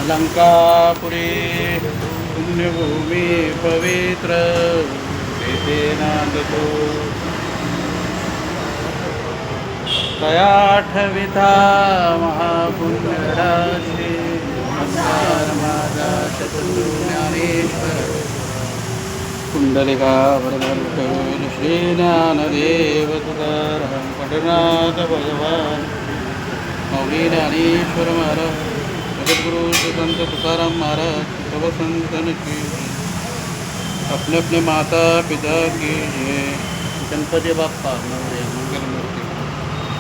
अलंकापुरी पुण्यभूमी पवित्र तेथे नांदतो तयाठविता महापुण्यराशी नमस्कार माझा चतुर्ज्ञानेश्वर कुंडलिका वरदर्शन श्री ज्ञानदेव तुकाराम पंढरीनाथ भगवान मौली ज्ञानेश्वर महाराज जगद्गुरु संत तुकाराम महाराज सब संतन की अपने अपने माता पिता की जय गणपती बाप्पा मोरया मंगलमूर्ती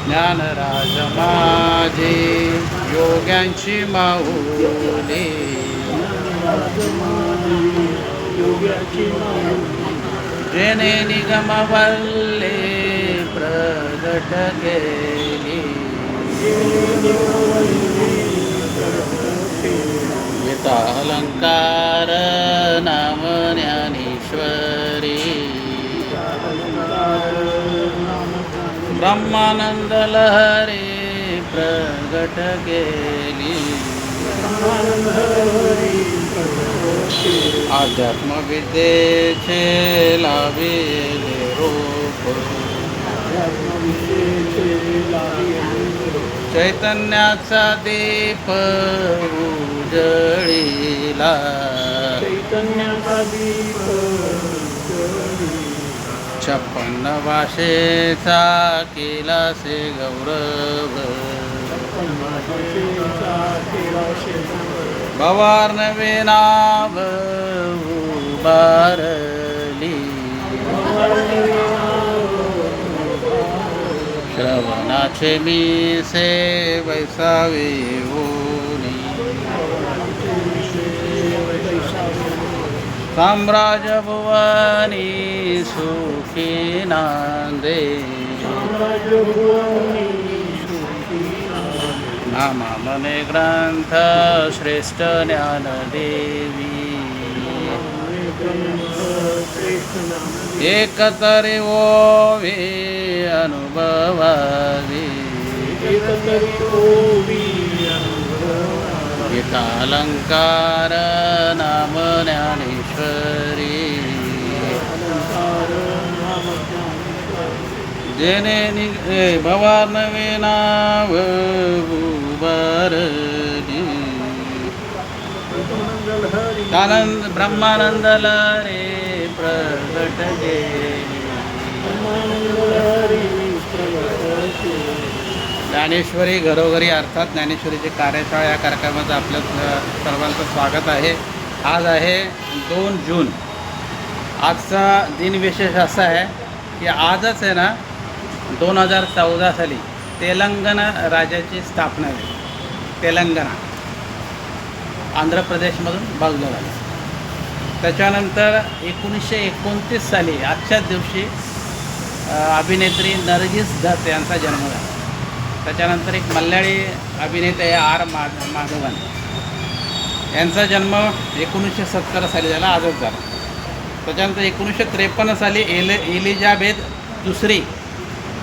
ज्ञानराज माझे योग्यांची माऊली जेने निगम वल्ले प्रगट केली येता अलंकार नाम ज्ञानेश्वरी ब्रह्मानंद लहरी प्रगट केली अध्यात्म विद्येचे लाविले रूप चैतन्याचा दीप उजळीला छप्पन्न भाषेचा केला से गौरव भवार्णवे नाव उभारली श्रवणाचे मी से वैसावे होनी साम्राज्य भुवनी सुखी नांदे नामा मने ग्रंथ श्रेष्ठ ज्ञानदेवी एकतरी ओवी अनुभवावी एकालंकार नाम ज्ञानेश्वरी जेने भवार्णवे नाव उभारली आनंद ब्रह्मानंद लहरी प्रगट केली ज्ञानेश्वरी घरोघरी अर्थात ज्ञानेश्वरीची कार्यशाळा या कार्यक्रमाचं आपल्या सर्वांचं स्वागत आहे. आज आहे 2 जून. आजचा दिनविशेष असा आहे की आजच आहे ना 2014 साली तेलंगणा राज्याची स्थापना झाली. तेलंगणा आंध्र प्रदेशमधून बाजूला झाली. त्याच्यानंतर 1929 साली आजच्याच दिवशी अभिनेत्री नरगिस दत्त यांचा जन्म झाला. त्याच्यानंतर एक मल्याळी अभिनेते आर माधवन यांचा जन्म 1970 साली झाला, आजच झाला. त्याच्यानंतर 1953 साली एलिझाबेथ दुसरी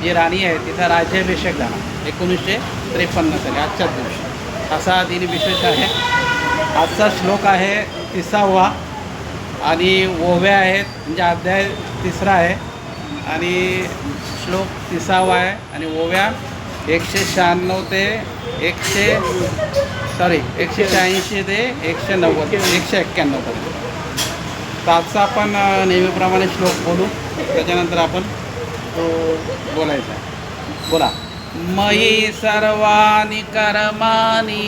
जी राणी आहे तिचा राज्याभिषेक झाला 1953 साली आजच्याच दिवशी. असा दिनविशेष आहे. आजचा श्लोक आहे 30वा आणि ओव्या आहेत म्हणजे अध्याय 3रा आहे आणि श्लोक 30वा आहे आणि ओव्या 196 ते 186 ते 190 191 पर्यंत. तर आजचा आपण नेहमीप्रमाणे श्लोक बोलू, त्याच्यानंतर आपण तो बोलायचा. बोला. मयि सर्वाणि कर्माणि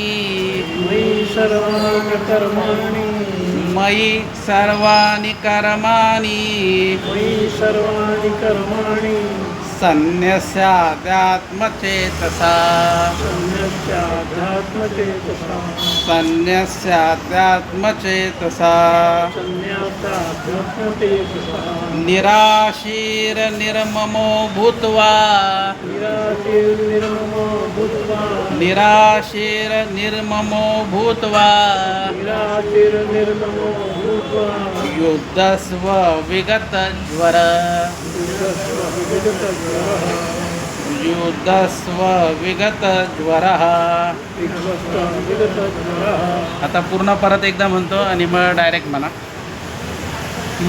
मयि सर्वाणि कर्माणि सन्न्यस्याध्यात्मचेतसा निराशीर्निर्ममो भूत्वा युद्धस्व विगतज्वर युद्धस्व विगत ज्वरः. आता पूर्ण परत एकदा म्हणतो आणि मग डायरेक्ट म्हणा.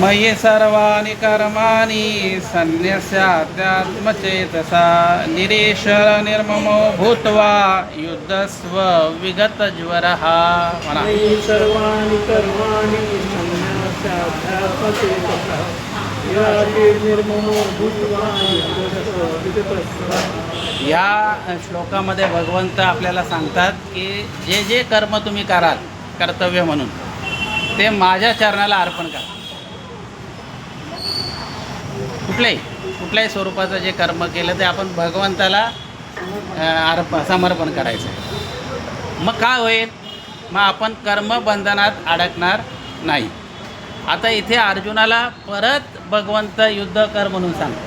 मयि सर्वाणि कर्माणि संन्यस्यात्मचेतसा निरीश्वर निर्ममो भूत्वा युद्धस्व विगत ज्वरः. म्हणा. सर्वाणि कर्माणि संन्यासाध्यात्मचेतसा निर्ममो भूत्वा युद्धस्व विगतज्वरः. या श्लोकामध्ये भगवंत आपल्याला सांगतात की जे जे कर्म तुम्ही कराल कर्तव्य म्हणून ते माझ्या चरणाला अर्पण करा. कुठल्याही स्वरूपाचं जे कर्म केलं ते आपण भगवंताला समर्पण करायचं. मग काय होईल? मग आपण कर्मबंधनात अडकणार नाही. आता इथे अर्जुनाला परत भगवंत युद्ध कर म्हणून सांगतो.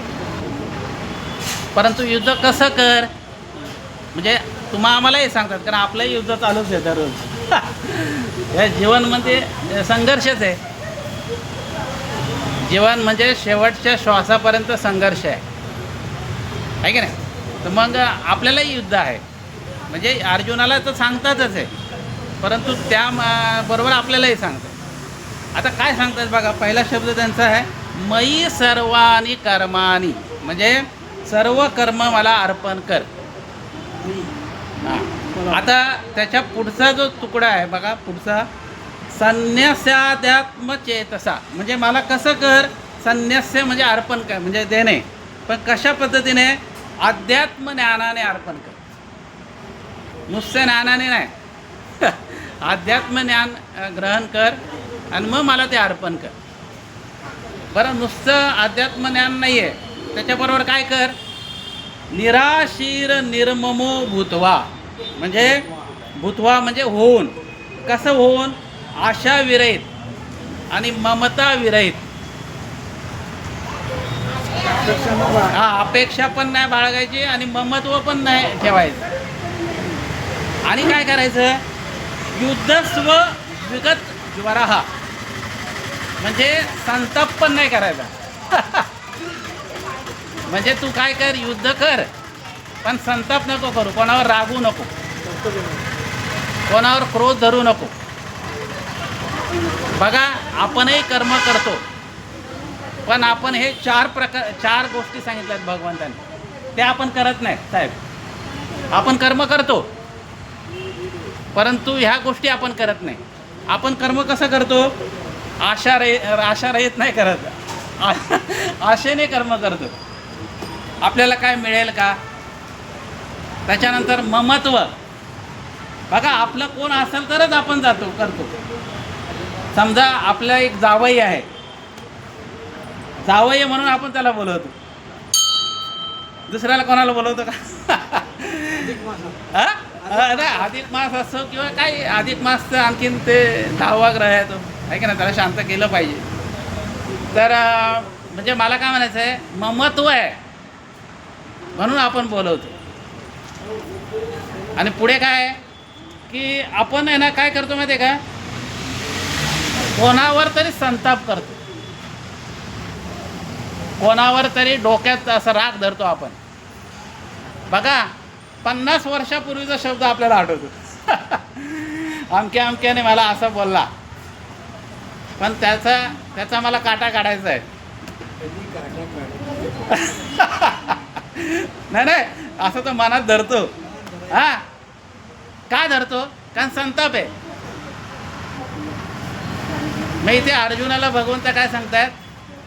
परंतु युद्ध कसं कर म्हणजे आम्हालाही सांगतात, कारण आपलंही युद्ध चालूच आहे दररोज. या जीवन म्हणजे संघर्षच आहे. जीवन म्हणजे शेवटच्या श्वासापर्यंत संघर्ष आहे की नाही? तर मग आपल्यालाही युद्ध आहे. म्हणजे अर्जुनाला तर सांगतातच आहे, परंतु त्या बरोबर आपल्यालाही सांगतात. आता काय सांगतात बघा. पहिला शब्द त्यांचा आहे मयि सर्वाणि कर्माणि, म्हणजे सर्व कर्म मला अर्पण कर. आता त्याच्या पुढचा जो तुकडा आहे बघा, पुढचा संन्यासाध्यात्मचेतसा, म्हणजे मला कसं कर. संन्यास्य म्हणजे अर्पण कर, म्हणजे देणे, पण कशा पद्धतीने? अध्यात्म ज्ञानाने अर्पण कर. नुसते ज्ञानाने नाही. अध्यात्म ज्ञान ग्रहण कर आणि मग मला ते अर्पण कर. बरं, नुसतं अध्यात्म ज्ञान नाही आहे, त्याच्याबरोबर काय कर? निराशीर निर्ममो भूत्वा, म्हणजे भूत्वा म्हणजे होऊन. कसं होऊन? आशा विरहित आणि ममता विरहित. अपेक्षा पण नाही बाळगायची आणि ममत्व पण नाही ठेवायचं. आणि काय करायचं? युद्धस्व विगत ज्वरः, म्हणजे संताप पण नाही करायचा. म्हणजे तू काय कर? युद्ध कर, पण संताप नको करू. कोणावर रागू नको, कोणावर क्रोध धरू नको. बघा, आपणही कर्म करतो, पण आपण हे चार गोष्टी सांगितल्यात भगवंताने, ते आपण करत नाही साहेब. आपण कर्म करतो, परंतु ह्या गोष्टी आपण करत नाही. आपण कर्म कसं करतो? आशारहित नाही करत, आशेने कर्म करतो. आपल्याला काय मिळेल का? त्याच्यानंतर ममत्व. बघा, आपलं कोण असेल तरच आपण जातो करतो. समजा आपला एक जावई आहे, जावई म्हणून आपण त्याला बोलवतो. दुसऱ्याला कोणाला बोलवतो का? नाही, अधिक मास असो किंवा काही अधिक मासचं आणखीन ते 10वा ग्रह आहे तो, आहे की नाही? त्याला शांत केलं पाहिजे. तर म्हणजे मला काय म्हणायचं आहे, ममत्व आहे म्हणून आपण बोलवतो. आणि पुढे काय आहे की आपण आहे ना, काय करतो माहिती आहे का? कोणावर तरी संताप करतो, कोणावर तरी डोक्यात असं राग धरतो आपण. बघा, 50 वर्षापूर्वीचा शब्द आपल्याला आठवतो. अमक्याने मला असं बोलला, पण त्याचा मला काटा काढायचा आहे. नाही, असं तो मनात धरतो. का धरतो? कारण संताप आहे. मग इथे अर्जुनाला भगवंत काय सांगतात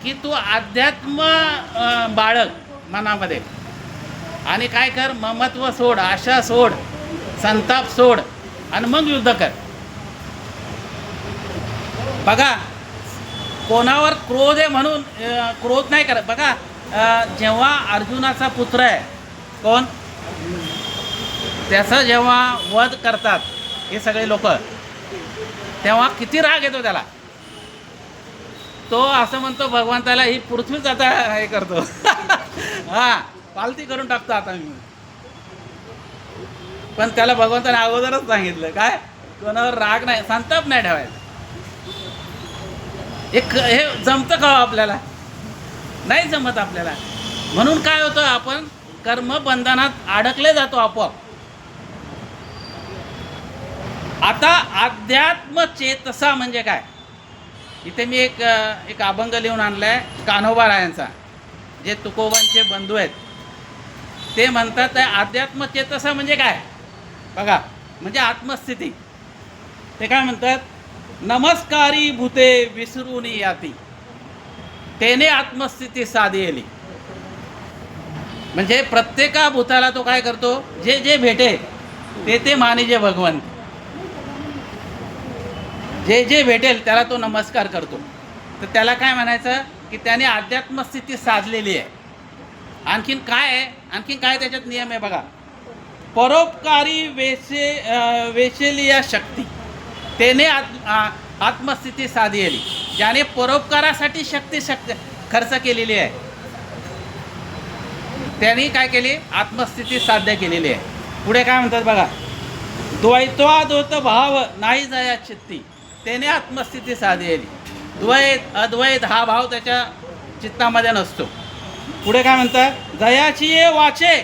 की तू अध्यात्म बाळग मनामध्ये, आणि काय कर? ममत्व सोड, आशा सोड, संताप सोड, आणि मग युद्ध कर. बघा, कोणावर क्रोध आहे म्हणून क्रोध नाही करत. बघा, जेव्हा अर्जुनाचा पुत्र आहे कोण, त्याचा जेव्हा वध करतात हे सगळे लोक, तेव्हा किती राग येतो त्याला. तो असं म्हणतो भगवंताला, ही पृथ्वीच आता हे करतो. पालती करून टाकतो आता मी. पण त्याला भगवंताने अगोदरच सांगितलं काय? कोणावर राग नाही, संताप नाही ठेवायचा. हे जमतं का आपल्याला? नाही जमत आपल्याला. म्हणून काय होतं, आपण कर्मबंधनात अडकले जातो आपोआप. आता अध्यात्म चेतसा म्हणजे काय? इथे मी एक अभंग लिहून आणलाय कान्होबारायांचा, जे तुकोबांचे बंधू आहेत. ते म्हणतात अध्यात्म चेतसा म्हणजे काय बघा, म्हणजे आत्मस्थिती. ते काय म्हणतात? नमस्कारी भूते विसरून याती, तेने आत्मस्थिती साधेली. म्हणजे प्रत्येका भूताला तो काय करतो? जे जे भेटे ते मानिजे भगवंत. जे जे भेटेल त्याला तो नमस्कार करतो. तर त्याला काय म्हणायचं की त्याने अध्यात्मस्थिती साधलेली आहे. आणखीन काय आहे? आणखीन काय त्याच्यात नियम आहे बघा. परोपकारी वेशेलिया शक्ती, त्याने आत्मस्थिती साधलेली. ज्याने परोपकारासाठी शक्ती खर्च केलेली आहे, त्यांनी काय केली? आत्मस्थिती साध्य केलेली आहे. पुढे काय म्हणतात बघा. द्वैत्वाद्वैत भाव नाही जया चित्ती, त्याने आत्मस्थिती साधलेली. द्वैत अद्वैत हा भाव त्याच्या चित्तामध्ये नसतो. पुढे काय म्हणतात? दयाची ये वाचे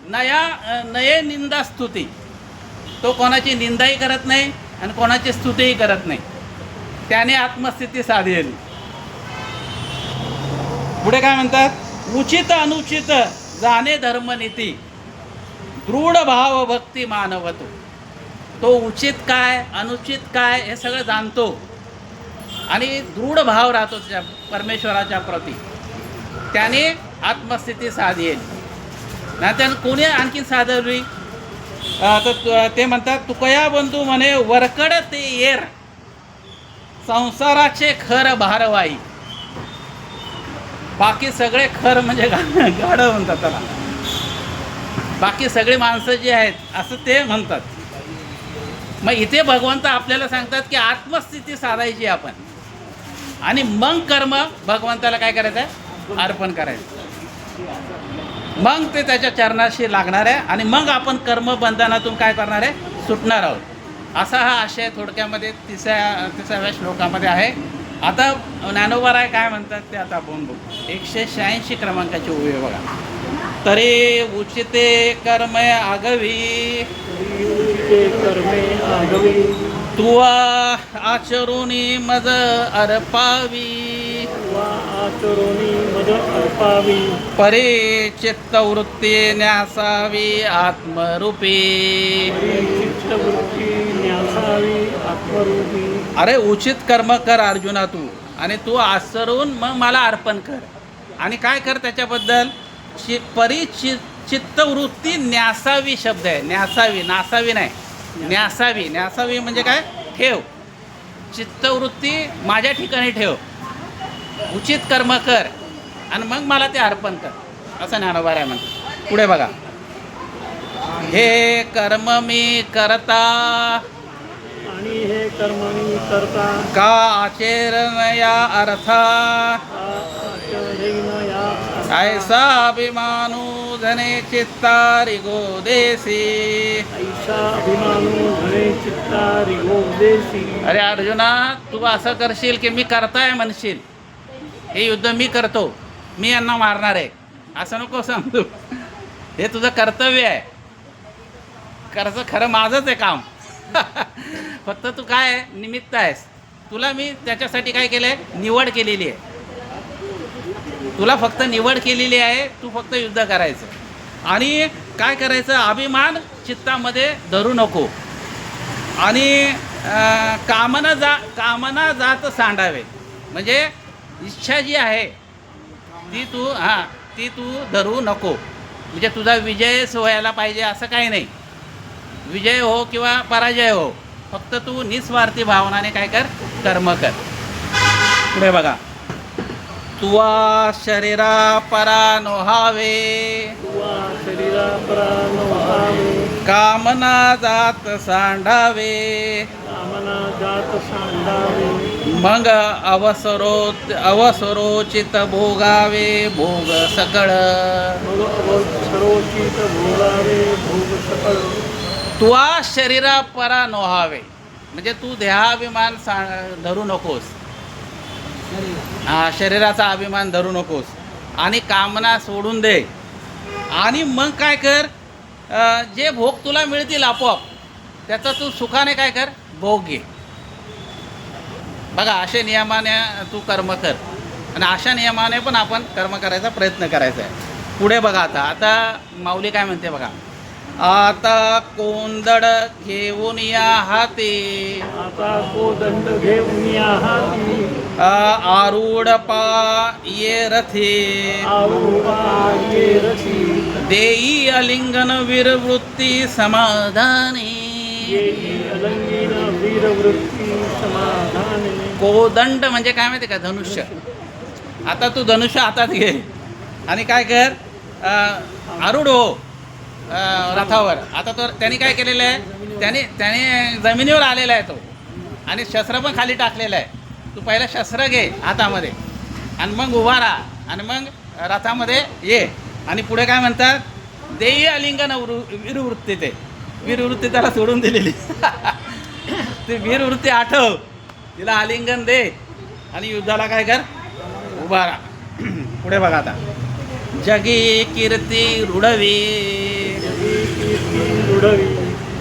नये निंदा स्तुती, तो कोणाची निंदाही करत नाही आणि कोणाची स्तुतीही करत नाही. त्याने आत्मस्थिती साधलेली. पुढे काय म्हणतात? उचित अनुचित जाणे धर्मनीती, दृढ भाव भक्ती मानवतो. तो उचित काय अनुचित काय हे सगळं जाणतो आणि दृढ भाव राहतो त्या परमेश्वराच्या प्रती. त्याने आत्मस्थिती साधली. नाहीतर कोणी आणखीन साधवली तर ते म्हणतात तुकया बंधू म्हणे वरकड ते येर, संसाराचे खर भारवाई. बाकी सगळे खर म्हणजे गाढव म्हणतात त्याला. बाकी सगळी माणसं जी आहेत असं ते म्हणतात. मग इथे भगवंत आपल्याला सांगतात की आत्मस्थिती साधायची आपण, आणि मग कर्म भगवंताला काय करायचं आहे? अर्पण करायचं. मग ते त्याच्या चरणाशी लागणार आहे आणि मग आपण कर्मबंधनातून काय करणार आहे? सुटणार आहोत. असा हा आशय थोडक्यामध्ये तिसाव्या श्लोकामध्ये आहे. आता ज्ञानोबाराय काय म्हणतात ते आता आपण बघू. 186 क्रमांकाची ओवी आहे बघा. तरी उचिते कर्मे आगवी, तू आचरुनी मज अर्पावी, परे चित्तवृत्ती न्यासावी आत्मरूपी. अरे उचित कर्म कर अर्जुना तू, आणि तू आचरून मग मला अर्पण कर. आणि काय कर त्याच्याबद्दल? चित्तवृत्ती न्यासावी शब्द आहे. न्यासावी, नासावी नाही, न्यासावी. न्यासावी म्हणजे काय? ठेव. चित्तवृत्ती माझ्या ठिकाणी ठेव, उचित कर्म कर आणि मग मला ते अर्पण कर, असं ज्ञानोबाराय म्हणतात. पुढे बघा. हे कर्म मी करता, आणि हे कर्म मी करता, का आचरण या अर्था, ऐसा अभिमानू धने चित्तारी गोदेसी. ऐसा अभिमानू धने चित्तारी गोदेसी. अरे अर्जुना, तू असं करशील की मी करताय म्हणशील, हे युद्ध मी करतो, मी यांना मारणार आहे, असं नको समजू. हे तुझं कर्तव्य आहे. खरं माझंच आहे काम. फक्त तू काय निमित्त आहेस. तुला मी त्याच्यासाठी काय केलं आहे? निवड केलेली आहे. तुला फक्त निवड केलेली आहे. तू फक्त युद्ध करायचं आणि काय करायचं? अभिमान चित्तामध्ये धरू नको आणि कामना जात सांडावे. म्हणजे इच्छा जी आहे ती तू धरू नको. म्हणजे तुझा विजयच व्हायला पाहिजे असं काही नाही. विजय हो किंवा पराजय हो, फक्त तू निस्वार्थी भावनाने काय कर? कर्म कर. पुढे बघा. तुवा शरीरा परा नोहावे, शरीरा परा नोहावे, कामना जात सांडावे, कामना जात सांडावे, मग अवसरोचित भोगावे भोग सकळ, अवसरोचित भोगावे भोग सकळ. तुवा शरीरा परा नोहावे म्हणजे तू देहाभिमान धरू नकोस. शरीराचा अभिमान धरू नकोस आणि कामना सोडून दे. आणि मग काय कर, जे भोग तुला मिळतील आपोआप त्याचा तू सुखाने काय कर, भोग घे. बघा अशा नियमाने तू कर्म कर आणि अशा नियमाने पण आपण कर्म करायचा प्रयत्न करायचा आहे. पुढे बघा आता माऊली काय म्हणते बघा. आता कोंदड घेऊन या हाती, आता कोदंड घेऊन या हाती, आरूढ ये रथे, आरूढा ये रथी, देई अलिंगन वीरवृत्ती समाधानी. येई अलंगिन वीरवृत्ती समाधाने. कोदंड म्हणजे काय माहिती का, धनुष्य. आता तू धनुष्य हातात घे आणि काय कर, आरूढ हो रथावर. आता तो त्याने काय केलेलं आहे, त्याने जमिनीवर आलेला आहे तो आणि शस्त्र पण खाली टाकलेलं आहे. तू पहिलं शस्त्र घे हातामध्ये आणि मग उभा राहा आणि मग रथामध्ये ये. आणि पुढे काय म्हणतात, देई अलिंगन वीरवृत्ती. ते वीरवृत्ती त्याला सोडून दिलेली ती वीरवृत्ती आठव, तिला आलिंगन दे आणि युद्धाला काय कर, उभा राहा. पुढे बघा आता. जगी कीर्ती रुढवी, रुढवी,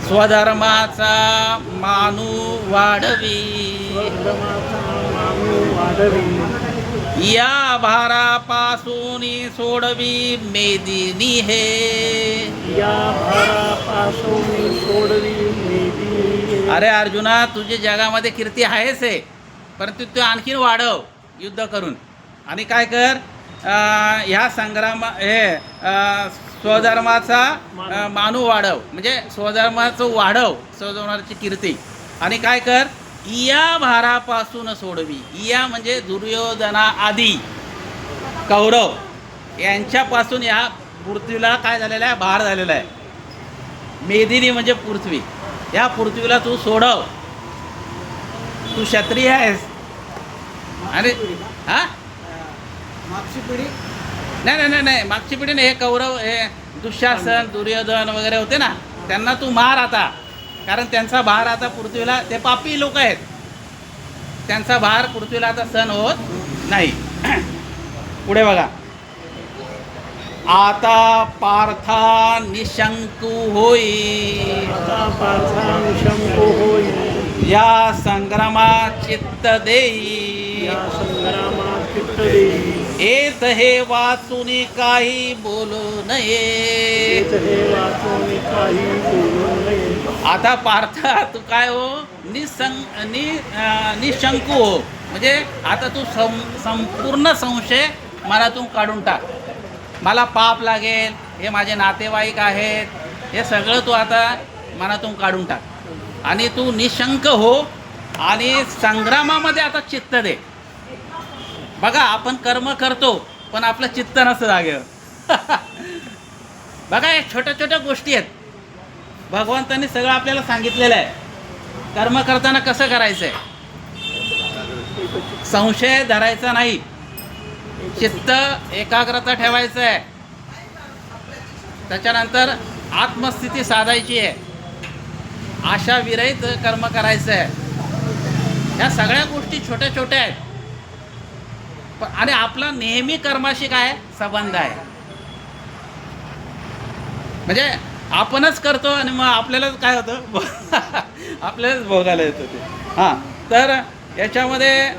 स्वधर्माचा मानू वाढवी, मानू वाढवी, या भारापासून सोडवी मेदिनी हे. या भारापासून सोडवी मेदिनी. अरे अर्जुना, तुझी जगामध्ये कीर्ती आहेच आहे, परंतु तू आणखीन वाढव युद्ध करून. आणि काय कर, ह्या स्वधर्माचा मानू वाढव, म्हणजे स्वधर्माचं वाढव, स्वधर्माची कीर्ती. आणि काय कर, इया भारापासून सोडवी. इया म्हणजे दुर्योधना आदी कौरव यांच्यापासून या पृथ्वीला काय झालेलं आहे, भार झालेला आहे. मेदिनी म्हणजे पृथ्वी, या पृथ्वीला तू सोडव. तू क्षत्रिय आहेस. आणि हा मागची पिढी नाही, मागची पिढी नाही. हे कौरव, हे दुःशासन, दुर्योधन वगैरे होते ना, त्यांना तू मार आता, कारण त्यांचा भार आता पृथ्वीला, ते पापी लोक आहेत, त्यांचा भार पृथ्वीला आता सहन होत नाही. पुढे बघा. आता पार्था निशंकू होई, आता पार्था निशंको होई, या संग्रामात चित्त देई, या संग्रामात चित्त देई. येत हे वाचून काही बोलू नये. येत हे वाचून काही बोलू नये. आता पार्था तू काय हो, निशंकू हो, म्हणजे आता तू संपूर्ण संशय मनातून काढून टाक. मला पाप लागेल, हे माझे नातेवाईक आहेत, हे सगळं तू आता मनातून काढून टाक आणि तू निशंक हो आणि संग्रामामध्ये आता चित्त दे. बघा आपण कर्म करतो पण आपलं चित्त नसतं जागेवर. बघा या छोट्या छोट्या गोष्टी आहेत, भगवंतांनी सगळं आपल्याला सांगितलेलं आहे. कर्म करताना कसं करायचं आहे, संशय धरायचा नाही, चित्त एकाग्रता ठेवायचं आहे, त्याच्यानंतर आत्मस्थिती साधायची आहे, आशा विरहित कर्म करायचं आहे. ह्या सगळ्या गोष्टी छोट्या छोट्या आहेत, आणि आपला नेहमी कर्माशी काय संबंध आहे. म्हणजे आपणच करतो आणि मग आपल्यालाच काय होतं, आपल्यालाच भोगायला येतं ते. हां, तर याच्यामध्ये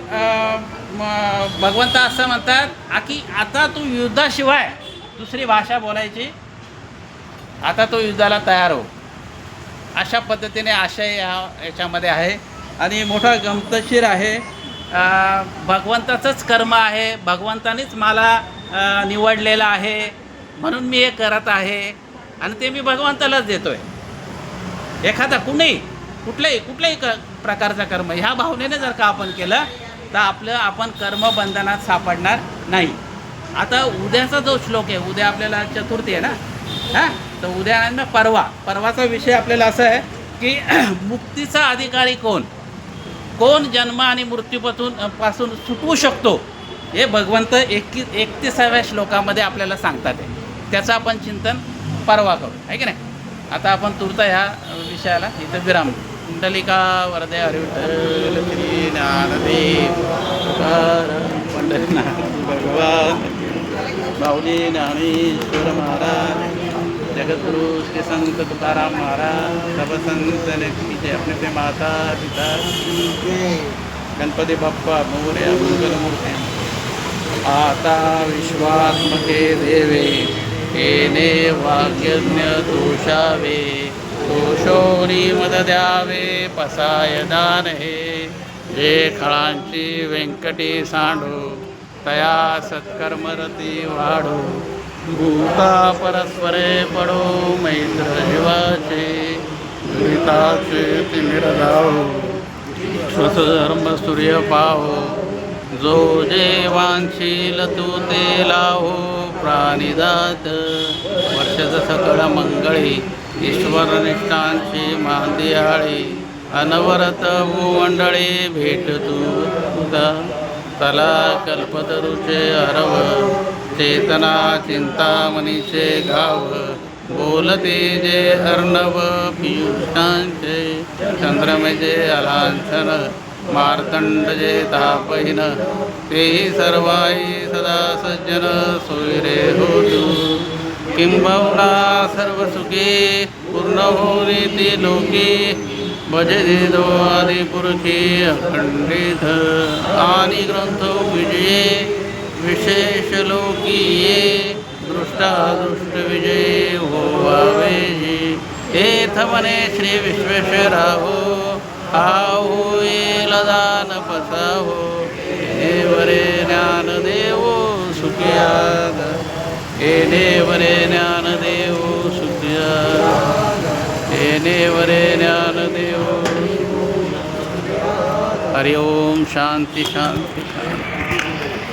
भगवंत असं म्हणतात की आता तू युद्धाशिवाय दुसरी भाषा बोलायची, आता तो युद्धाला तयार हो. अशा पद्धतीने आशय याच्यामध्ये आहे आणि मोठा गमतशीर आहे. भगवंताचंच कर्म आहे, भगवंतानेच मला निवडलेलं आहे, म्हणून मी हे करत आहे आणि ते मी भगवंतालाच देतो आहे. एखादा कुठल्याही प्रकारचा कर्म ह्या भावनेने जर का आपण केलं तर आपण कर्मबंधनात सापडणार नाही. आता उद्याचा जो श्लोक आहे, उद्या आपल्याला चतुर्थी आहे ना, हां, तर उद्या आणि परवाचा विषय आपल्याला असा आहे की मुक्तीचा अधिकारी कोण जन्म आणि मृत्यूपासून सुटवू शकतो, हे भगवंत 31व्या श्लोकामध्ये आपल्याला सांगतात आहे. त्याचं आपण चिंतन परवा करू, आहे की नाही. आता आपण तुर्त ह्या विषयाला इथं विराम. कुंडलिका वरदे हरिविठ्ठल श्री ज्ञानदेव पंढरीनाथ भगवान. माऊली ज्ञानेश्वर महाराज, जगतगुरु श्री संत तुकाराम महाराज, सब संत कीजिए अपने पे माता पिता, गणपती बाप्पा मोरया, मंगलमूर्ती. आता विश्वात्मके देवे, येणे वाक्यज्ञ तोषावे, दोषोनी मद द्यावे, पसाय दान हे. जे खळांची व्यंकटी सांडू, तया सत्कर्मरती वाढू. भूता परस्परे पडो, मैत्र जीवाचे, दुरिताचे तिमिर जाओ, स्वधर्म सूर्य पाहो. जो जे वांशील तू ते लाहो, प्राणिदात वर्षद सकळ मंगळी. ईश्वर निष्ठांची मांदियाळी, अनवरत भूमंडळी भेट तू. तला कल्पतरुचे हरव, चेतना चिंतामणीचे गाव. बोलते जे अर्णव पियुष्टांचे, चंद्रमेजे अलांछन. मार्तंड जे तापहीन, तेही सर्वाई सदा सज्जन. सोयरे होतू किंबहुना सर्व सुखी, पूर्ण होती लोकी. भजे दो आदिपुरुषी अखंडित, आणि ग्रंथ विजये विशेष लोकीये. दृष्टादृष्ट विजय होवावे, तेथ मने श्री विश्वेश्वराहो. आहो येल दान पसाहो, देवरे ज्ञान देवो सुखिया. हे देवरे ज्ञान देवो सुखिया, हे देवरे ज्ञान देवो. हरि ओम शांती शांती.